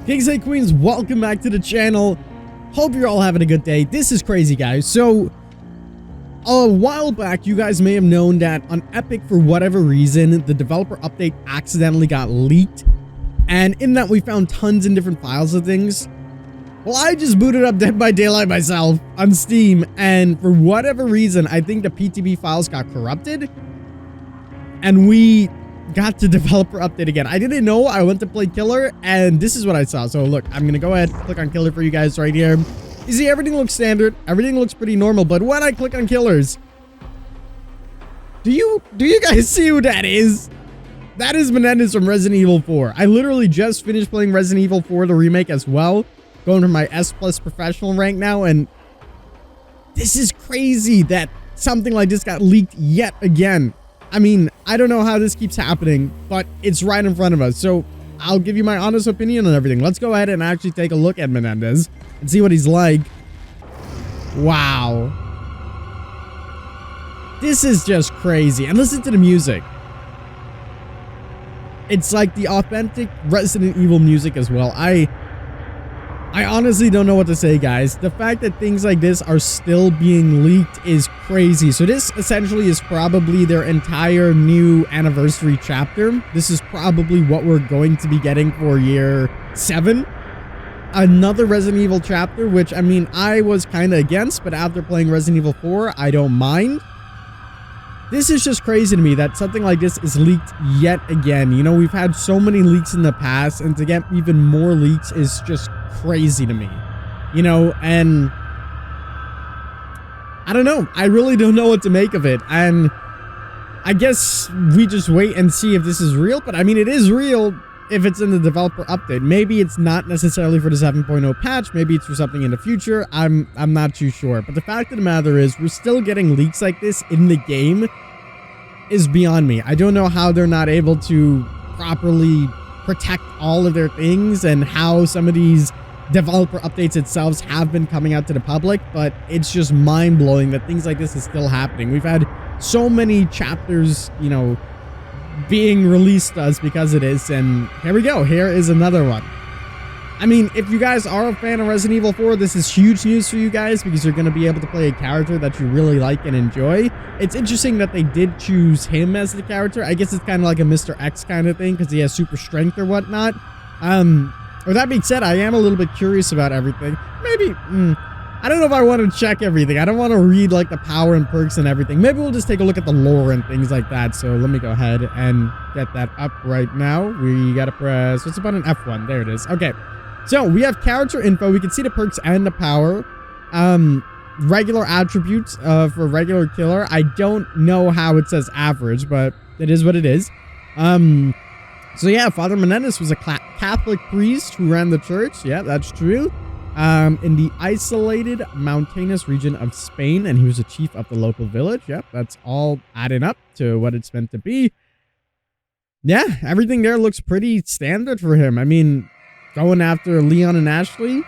Kings and Queens, welcome back to the channel. Hope you're all having a good day. This is crazy, guys. So, a while back, you guys may have known that on Epic, for whatever reason, the developer update accidentally got leaked. And in that, we found tons of different files of things. Well, I just booted up Dead by Daylight myself on Steam. And for whatever reason, I think the PTB files got corrupted. And we got the developer update again. I didn't know. I went to play Killer, and this is what I saw. So look, I'm gonna go ahead, click on Killer for you guys right here. You see, everything looks standard. Everything looks pretty normal. But when I click on Killers, do you guys see who that is? That is Menendez from Resident Evil 4. I literally just finished playing Resident Evil 4, the remake as well. Going for my S+ professional rank now, and this is crazy that something like this got leaked yet again. I mean, I don't know how this keeps happening, but it's right in front of us. So I'll give you my honest opinion on everything. Let's go ahead and actually take a look at Menendez and see what he's like. Wow. This is just crazy. And listen to the music. It's like the authentic Resident Evil music as well. I honestly don't know what to say, guys. The fact that things like this are still being leaked is crazy. So this essentially is probably their entire new anniversary chapter. This is probably what we're going to be getting for year 7. Another Resident Evil chapter, which, I mean, I was kind of against, but after playing Resident Evil 4, I don't mind. This is just crazy to me that something like this is leaked yet again. You know, we've had so many leaks in the past, and to get even more leaks is just crazy to me. You know, and I don't know. I really don't know what to make of it. And I guess we just wait and see if this is real. But I mean, it is real if it's in the developer update. Maybe it's not necessarily for the 7.0 patch. Maybe it's for something in the future. I'm not too sure. But the fact of the matter is, we're still getting leaks like this in the game is beyond me. I don't know how they're not able to properly protect all of their things and how some of these developer updates itself have been coming out to the public, but it's just mind-blowing that things like this is still happening. We've had so many chapters, you know, being released to us because of this, and here we go. Here is another one. I mean, if you guys are a fan of Resident Evil 4, this is huge news for you guys because you're going to be able to play a character that you really like and enjoy. It's interesting that they did choose him as the character. I guess it's kind of like a Mr. X kind of thing because he has super strength or whatnot. With that being said, I am a little bit curious about everything. Maybe, I don't know if I want to check everything. I don't want to read like the power and perks and everything. Maybe we'll just take a look at the lore and things like that. So let me go ahead and get that up right now. We got to press, what's the button? F1. There it is. Okay. So we have character info. We can see the perks and the power. Regular attributes for regular killer. I don't know how it says average, but it is what it is. So yeah, Father Menendez was a Catholic priest who ran the church. Yeah, that's true. In the isolated mountainous region of Spain, and he was a chief of the local village. Yep, that's all adding up to what it's meant to be. Yeah, everything there looks pretty standard for him. I mean, going after Leon and Ashley,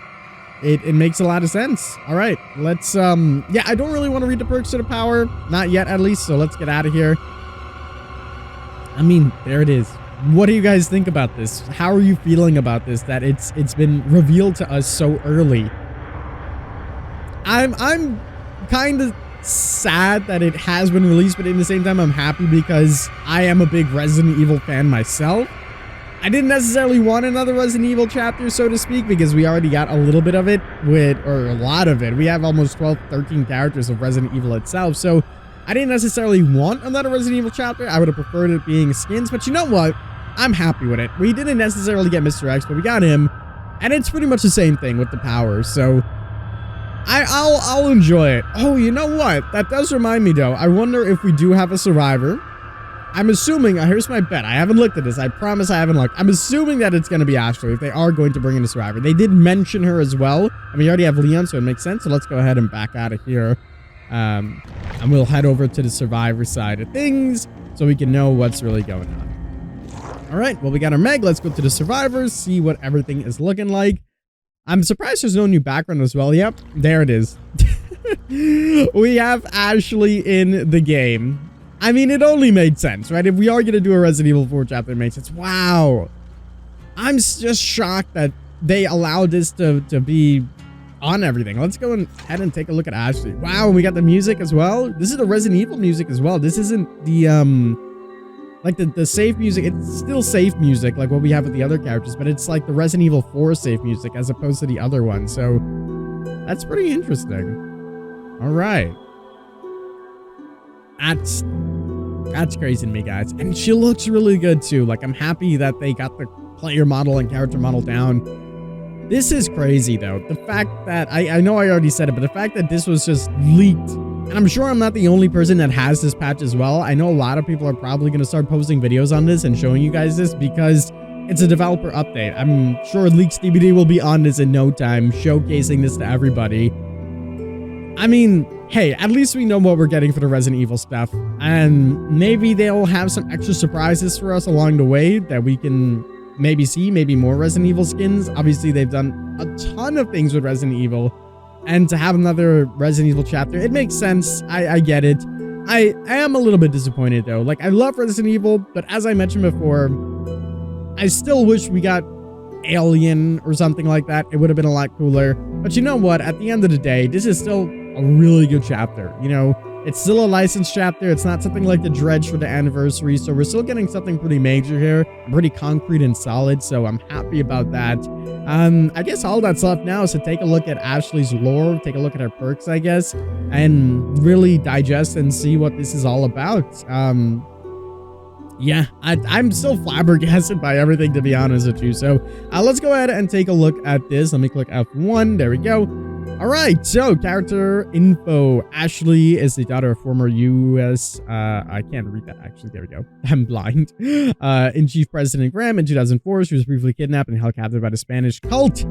it makes a lot of sense. All right, let's, yeah, I don't really want to read the perks to the power. Not yet, at least, so let's get out of here. I mean, there it is. What do you guys think about this? How are you feeling about this, that it's been revealed to us so early? I'm kind of sad that it has been released, but at the same time, I'm happy because I am a big Resident Evil fan myself. I didn't necessarily want another Resident Evil chapter, so to speak, because we already got a little bit of it or a lot of it. We have almost 12, 13 characters of Resident Evil itself, so I didn't necessarily want another Resident Evil chapter. I would have preferred it being skins, but you know what? I'm happy with it. We didn't necessarily get Mr. X, but we got him, and it's pretty much the same thing with the powers, so I'll enjoy it. Oh, you know what? That does remind me, though. I wonder if we do have a survivor. I'm assuming, here's my bet. I haven't looked at this. I promise I haven't looked. I'm assuming that it's going to be Ashley if they are going to bring in a survivor. They did mention her as well, and we already have Leon, so it makes sense. So let's go ahead and back out of here, and we'll head over to the survivor side of things so we can know what's really going on. All right, well, we got our Meg. Let's go to the survivors, see what everything is looking like. I'm surprised there's no new background as well. Yep, there it is. We have Ashley in the game. I mean, it only made sense, right? If we are going to do a Resident Evil 4 chapter, it makes sense. Wow. I'm just shocked that they allowed this to be on everything. Let's go ahead and take a look at Ashley. Wow, we got the music as well. This is the Resident Evil music as well. This isn't the like the safe music. It's still safe music like what we have with the other characters, but it's like the Resident Evil 4 safe music as opposed to the other one. So that's pretty interesting. All right. That's crazy to me, guys. And she looks really good too. Like, I'm happy that they got the player model and character model down. This is crazy though. The fact that I know I already said it, but the fact that this was just leaked, and I'm sure I'm not the only person that has this patch as well. I know a lot of people are probably going to start posting videos on this and showing you guys this because it's a developer update. I'm sure Leaks DBD will be on this in no time, showcasing this to everybody. I mean, hey, at least we know what we're getting for the Resident Evil stuff. And maybe they'll have some extra surprises for us along the way that we can maybe see, maybe more Resident Evil skins. Obviously, they've done a ton of things with Resident Evil. And to have another Resident Evil chapter, it makes sense. I get it. I am a little bit disappointed, though. Like, I love Resident Evil, but as I mentioned before, I still wish we got Alien or something like that. It would have been a lot cooler. But you know what? At the end of the day, this is still a really good chapter. You know, it's still a licensed chapter. It's not something like the Dredge for the anniversary. So we're still getting something pretty major here, pretty concrete and solid. So I'm happy about that. I guess all that's left now is to take a look at Ashley's lore, take a look at her perks, I guess, and really digest and see what this is all about. Yeah, I'm still flabbergasted by everything, to be honest with you. So let's go ahead and take a look at this. Let me click F1. There we go. All right, so character info. Ashley is the daughter of former U.S. I can't read that, actually. There we go. I'm blind. In Chief President Graham in 2004, she was briefly kidnapped and held captive by the Spanish cult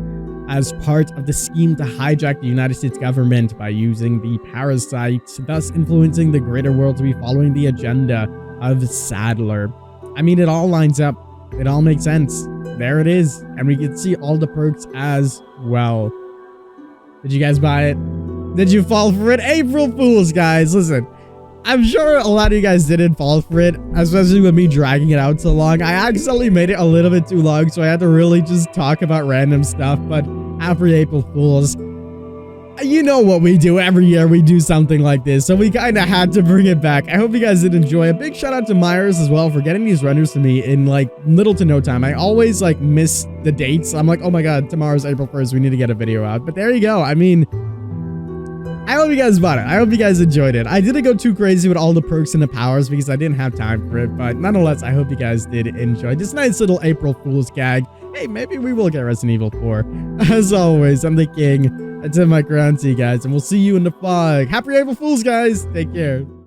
as part of the scheme to hijack the United States government by using the parasite, thus influencing the greater world to be following the agenda of Sadler. I mean, it all lines up. It all makes sense. There it is. And we can see all the perks as well. Did you guys buy it? Did you fall for it? April Fools, guys. Listen, I'm sure a lot of you guys didn't fall for it, especially with me dragging it out so long. I accidentally made it a little bit too long, so I had to really just talk about random stuff. But happy April Fools. You know what we do every year. We do something like this, so we kind of had to bring it back. I hope you guys did enjoy. A big shout out to Myers as well for getting these renders to me in like little to no time. I always like miss the dates. I'm like, oh my god, tomorrow's April 1st. We need to get a video out. But there you go. I mean, I hope you guys bought it. I hope you guys enjoyed it. I didn't go too crazy with all the perks and the powers because I didn't have time for it. But nonetheless, I hope you guys did enjoy this nice little April Fool's gag. Hey, maybe we will get Resident Evil 4. As always, I'm the king. That's in my crown to you guys, and we'll see you in the fog. Happy April Fools, guys. Take care.